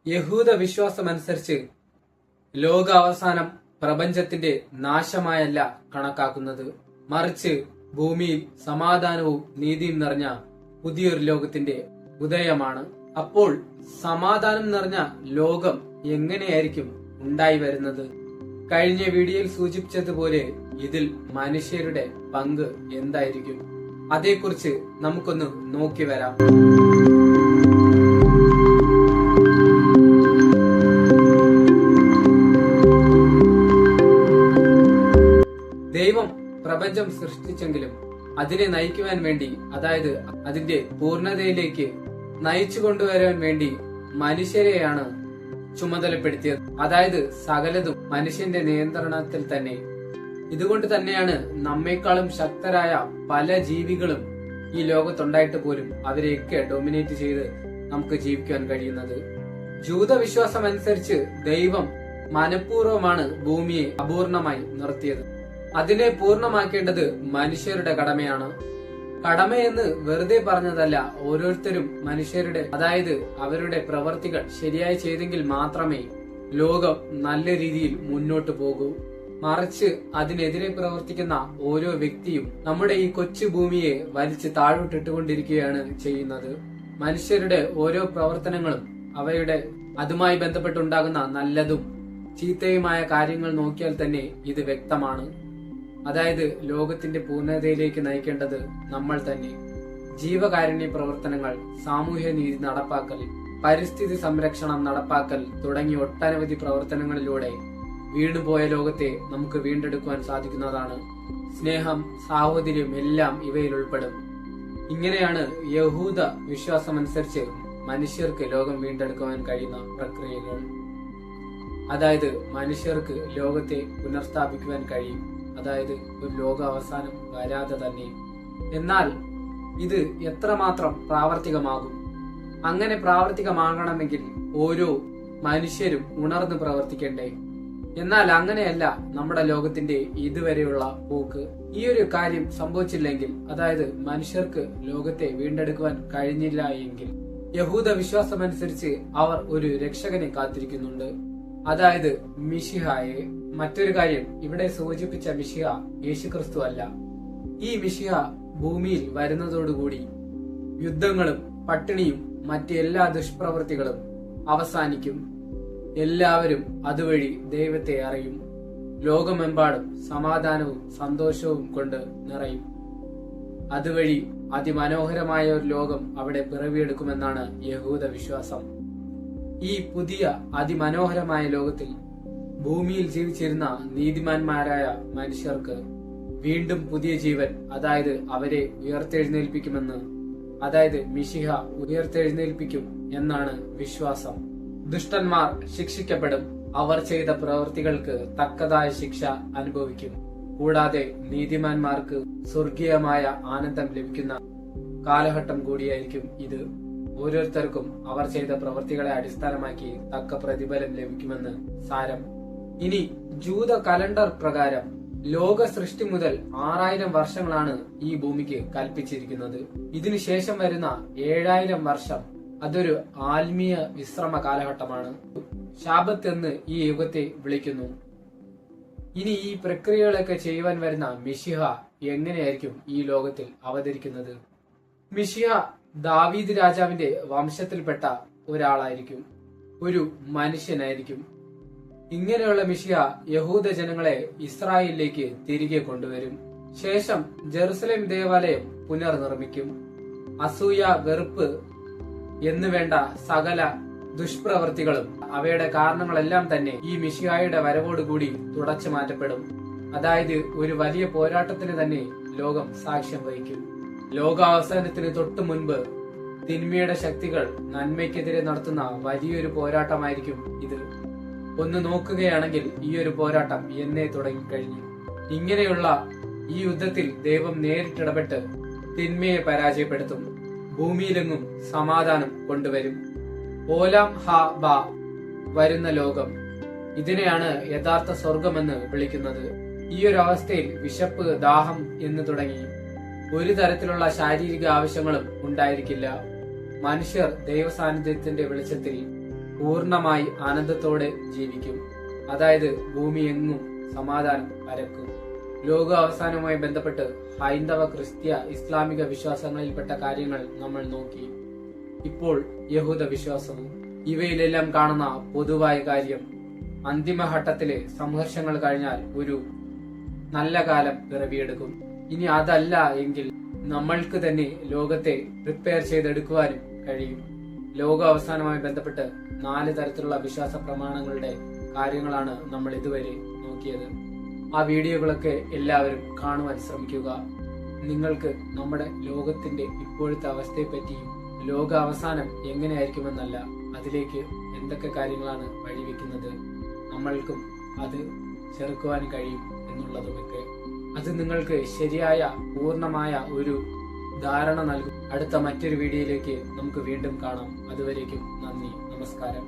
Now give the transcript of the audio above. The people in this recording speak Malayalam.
യഹൂദ വിശ്വാസമനുസരിച്ച് ലോകാവസാനം പ്രപഞ്ചത്തിന്റെ നാശമായല്ല കണക്കാക്കുന്നത്, മറിച്ച് ഭൂമിയിൽ സമാധാനവും നീതിയും നിറഞ്ഞ പുതിയൊരു ലോകത്തിന്റെ ഉദയമാണ്. അപ്പോൾ സമാധാനം നിറഞ്ഞ ലോകം എങ്ങനെയായിരിക്കും ഉണ്ടായി വരുന്നത്? കഴിഞ്ഞ വീഡിയോയിൽ സൂചിപ്പിച്ചതുപോലെ ഇതിൽ മനുഷ്യരുടെ പങ്ക് എന്തായിരിക്കും? അതേക്കുറിച്ച് നമുക്കൊന്ന് നോക്കി വരാം. ദൈവം പ്രപഞ്ചം സൃഷ്ടിച്ചെങ്കിലും അതിനെ നയിക്കുവാൻ വേണ്ടി, അതായത് അതിന്റെ പൂർണ്ണതയിലേക്ക് നയിച്ചു കൊണ്ടുവരാൻ വേണ്ടി മനുഷ്യരെയാണ് ചുമതലപ്പെടുത്തിയത്. അതായത് സകലതും മനുഷ്യന്റെ നിയന്ത്രണത്തിൽ തന്നെ. ഇതുകൊണ്ട് തന്നെയാണ് നമ്മെക്കാളും ശക്തരായ പല ജീവികളും ഈ ലോകത്തുണ്ടായിട്ട് പോലും അവരെയൊക്കെ ഡൊമിനേറ്റ് ചെയ്ത് നമുക്ക് ജീവിക്കാൻ കഴിയുന്നത്. ജൂതവിശ്വാസം അനുസരിച്ച് ദൈവം മനഃപൂർവ്വമാണ് ഭൂമിയെ അപൂർണമായി നിർത്തിയത്. അതിനെ പൂർണ്ണമാക്കേണ്ടത് മനുഷ്യരുടെ കടമയാണ്. കടമയെന്ന് വെറുതെ പറഞ്ഞതല്ല, ഓരോരുത്തരും മനുഷ്യരുടെ, അതായത് അവരുടെ പ്രവർത്തികൾ ശരിയായി ചെയ്തെങ്കിൽ മാത്രമേ ലോകം നല്ല രീതിയിൽ മുന്നോട്ട് പോകൂ. മറിച്ച് അതിനെതിരെ പ്രവർത്തിക്കുന്ന ഓരോ വ്യക്തിയും നമ്മുടെ ഈ കൊച്ചു ഭൂമിയെ വലിച്ച് താഴോട്ടിട്ടുകൊണ്ടിരിക്കുകയാണ് ചെയ്യുന്നത്. മനുഷ്യരുടെ ഓരോ പ്രവർത്തനങ്ങളും അവയുടെ അതുമായി ബന്ധപ്പെട്ടുണ്ടാകുന്ന നല്ലതും ചീത്തയുമായ കാര്യങ്ങൾ നോക്കിയാൽ തന്നെ ഇത് വ്യക്തമാണ്. അതായത് ലോകത്തിന്റെ പൂർണ്ണതയിലേക്ക് നയിക്കേണ്ടത് നമ്മൾ തന്നെ. ജീവകാരുണ്യ പ്രവർത്തനങ്ങൾ, സാമൂഹ്യ നീതി നടപ്പാക്കൽ, പരിസ്ഥിതി സംരക്ഷണം നടപ്പാക്കൽ തുടങ്ങിയ ഒട്ടനവധി പ്രവർത്തനങ്ങളിലൂടെ വീണുപോയ ലോകത്തെ നമുക്ക് വീണ്ടെടുക്കുവാൻ സാധിക്കുന്നതാണ്. സ്നേഹം, സാഹോദര്യം എല്ലാം ഇവയിൽ ഉൾപ്പെടും. ഇങ്ങനെയാണ് യഹൂദ വിശ്വാസമനുസരിച്ച് മനുഷ്യർക്ക് ലോകം വീണ്ടെടുക്കുവാൻ കഴിയുന്ന പ്രക്രിയകൾ. അതായത് മനുഷ്യർക്ക് ലോകത്തെ പുനഃസ്ഥാപിക്കുവാൻ കഴിയും, അതായത് ഒരു ലോകാവസാനം വരാതെ തന്നെ. എന്നാൽ ഇത് എത്രമാത്രം പ്രാവർത്തികമാകും? അങ്ങനെ പ്രാവർത്തികമാകണമെങ്കിൽ ഓരോ മനുഷ്യരും ഉണർന്ന് പ്രവർത്തിക്കേണ്ടേ? എന്നാൽ അങ്ങനെയല്ല നമ്മുടെ ലോകത്തിന്റെ ഇതുവരെയുള്ള പോക്ക്. ഈ ഒരു കാര്യം സംഭവിച്ചില്ലെങ്കിൽ, അതായത് മനുഷ്യർക്ക് ലോകത്തെ വീണ്ടെടുക്കുവാൻ കഴിഞ്ഞില്ല എങ്കിൽ, യഹൂദ വിശ്വാസമനുസരിച്ച് അവർ ഒരു രക്ഷകനെ കാത്തിരിക്കുന്നുണ്ട്, അതായത് മിശിഹായെ. മറ്റൊരു കാര്യം, ഇവിടെ സൂചിപ്പിച്ച മിശിഹ യേശുക്രിസ്തു അല്ല. ഈ മിശിഹ ഭൂമിയിൽ വരുന്നതോടുകൂടി യുദ്ധങ്ങളും പട്ടിണിയും മറ്റെല്ലാ ദുഷ്പ്രവൃത്തികളും അവസാനിക്കും. എല്ലാവരും അതുവഴി ദൈവത്തെ അറിയും. ലോകമെമ്പാടും സമാധാനവും സന്തോഷവും കൊണ്ട് നിറയും. അതുവഴി അതിമനോഹരമായ ഒരു ലോകം അവിടെ പിറവിയെടുക്കുമെന്നാണ് യഹൂദ വിശ്വാസം. ഈ പുതിയ അതിമനോഹരമായ ലോകത്തിൽ ഭൂമിയിൽ ജീവിച്ചിരുന്ന നീതിമാന്മാരായ മനുഷ്യർക്ക് വീണ്ടും പുതിയ ജീവൻ, അതായത് അവരെ ഉയർത്തെഴുന്നേൽപ്പിക്കുമെന്ന്, അതായത് മിശിഹ ഉയർത്തെഴുന്നേൽപ്പിക്കും എന്നാണ് വിശ്വാസം. ദുഷ്ടന്മാർ ശിക്ഷിക്കപ്പെടും, അവർ ചെയ്ത പ്രവൃത്തികൾക്ക് തക്കതായ ശിക്ഷ അനുഭവിക്കും. കൂടാതെ നീതിമാന്മാർക്ക് സ്വർഗീയമായ ആനന്ദം ലഭിക്കുന്ന കാലഘട്ടം കൂടിയായിരിക്കും ഇത്. ഓരോരുത്തർക്കും അവർ ചെയ്ത പ്രവൃത്തികളെ അടിസ്ഥാനമാക്കി തക്ക പ്രതിഫലം ലഭിക്കുമെന്ന് സാരം. ഇനി ജൂത കലണ്ടർ പ്രകാരം ലോക സൃഷ്ടി മുതൽ 6000 വർഷങ്ങളാണ് ഈ ഭൂമിക്ക് കൽപ്പിച്ചിരിക്കുന്നത്. ഇതിനുശേഷം വരുന്ന 7000 വർഷം അതൊരു ആത്മീയ വിശ്രമ കാലഘട്ടമാണ്. ശാബത്ത് എന്ന് ഈ യുഗത്തെ വിളിക്കുന്നു. ഇനി ഈ പ്രക്രിയകളൊക്കെ ചെയ്യുവാൻ വരുന്ന മിശിഹ എങ്ങനെയായിരിക്കും ഈ ലോകത്തിൽ അവതരിക്കുന്നത്? മിശിഹ ദാവീദ് രാജാവിന്റെ വംശത്തിൽപ്പെട്ട ഒരാളായിരിക്കും, ഒരു മനുഷ്യനായിരിക്കും. ഇങ്ങനെയുള്ള മിശിഹ യഹൂദ ജനങ്ങളെ ഇസ്രായേലിലേക്ക് തിരികെ കൊണ്ടുവരും. ശേഷം ജെറുസലേം ദേവാലയം പുനർനിർമ്മിക്കും. അസൂയ, വെറുപ്പ് എന്നുവേണ്ട സകല ദുഷ്പ്രവൃത്തികളും അവയുടെ കാരണങ്ങളെല്ലാം തന്നെ ഈ മിശിഹായുടെ വരവോടുകൂടി തുടച്ചു മാറ്റപ്പെടും. അതായത് ഒരു വലിയ പോരാട്ടത്തിന് തന്നെ ലോകം സാക്ഷ്യം വഹിക്കും. ലോകാവസാനത്തിന് തൊട്ടു മുൻപ് തിന്മയുടെ ശക്തികൾ നന്മയ്ക്കെതിരെ നടത്തുന്ന വലിയൊരു പോരാട്ടമായിരിക്കും ഇത്. ഒന്ന് നോക്കുകയാണെങ്കിൽ ഈ ഒരു പോരാട്ടം എന്നേ തുടങ്ങിക്കഴിഞ്ഞു. ഇങ്ങനെയുള്ള ഈ യുദ്ധത്തിൽ ദൈവം നേരിട്ടിടപെട്ട് തിന്മയെ പരാജയപ്പെടുത്തും. ഭൂമിയിലെങ്ങും സമാധാനം കൊണ്ടുവരും. ഓലാം ഹാ ബാ, വരുന്ന ലോകം. ഇതിനെയാണ് യഥാർത്ഥ സ്വർഗമെന്ന് വിളിക്കുന്നത്. ഈ ഒരു അവസ്ഥയിൽ വിശപ്പ്, ദാഹം എന്ന് തുടങ്ങി ഒരു തരത്തിലുള്ള ശാരീരിക ആവശ്യങ്ങളും ഉണ്ടായിരിക്കില്ല. മനുഷ്യർ ദൈവസാന്നിധ്യത്തിന്റെ വെളിച്ചത്തിൽ പൂർണ്ണമായി ആനന്ദത്തോടെ ജീവിക്കും. അതായത് ഭൂമി എങ്ങും സമാധാനം പരക്കും. ലോക അവസാനവുമായി ബന്ധപ്പെട്ട് ഹൈന്ദവ, ക്രിസ്ത്യ, ഇസ്ലാമിക വിശ്വാസങ്ങളിൽപ്പെട്ട കാര്യങ്ങൾ നമ്മൾ നോക്കി. ഇപ്പോൾ യഹൂദ വിശ്വാസവും. ഇവയിലെല്ലാം കാണുന്ന പൊതുവായ കാര്യം, അന്തിമഘട്ടത്തിലെ സംഘർഷങ്ങൾ കഴിഞ്ഞാൽ ഒരു നല്ല കാലം പിറവിയെടുക്കും. ഇനി അതല്ല എങ്കിൽ നമ്മൾക്ക് തന്നെ ലോകത്തെ പ്രിപ്പയർ ചെയ്തെടുക്കുവാനും കഴിയും. ലോക അവസാനവുമായി ബന്ധപ്പെട്ട് 4 തരത്തിലുള്ള വിശ്വാസ പ്രമാണങ്ങളുടെ കാര്യങ്ങളാണ് നമ്മൾ ഇതുവരെ നോക്കിയത്. ആ വീഡിയോകളൊക്കെ എല്ലാവരും കാണുവാൻ ശ്രമിക്കുക. നിങ്ങൾക്ക് നമ്മുടെ ലോകത്തിന്റെ ഇപ്പോഴത്തെ അവസ്ഥയെപ്പറ്റിയും ലോക അവസാനം എങ്ങനെയായിരിക്കുമെന്നല്ല, അതിലേക്ക് എന്തൊക്കെ കാര്യങ്ങളാണ് വഴിവെക്കുന്നത്, നമ്മൾക്കും അത് ചെറുക്കുവാൻ കഴിയും എന്നുള്ളതുമൊക്കെ, അത് നിങ്ങൾക്ക് ശരിയായ പൂർണ്ണമായ ഒരു ധാരണ നൽകും. അടുത്ത മറ്റൊരു വീഡിയോയിലേക്ക് നമുക്ക് വീണ്ടും കാണാം. അതുവരേക്കും നന്ദി, നമസ്കാരം.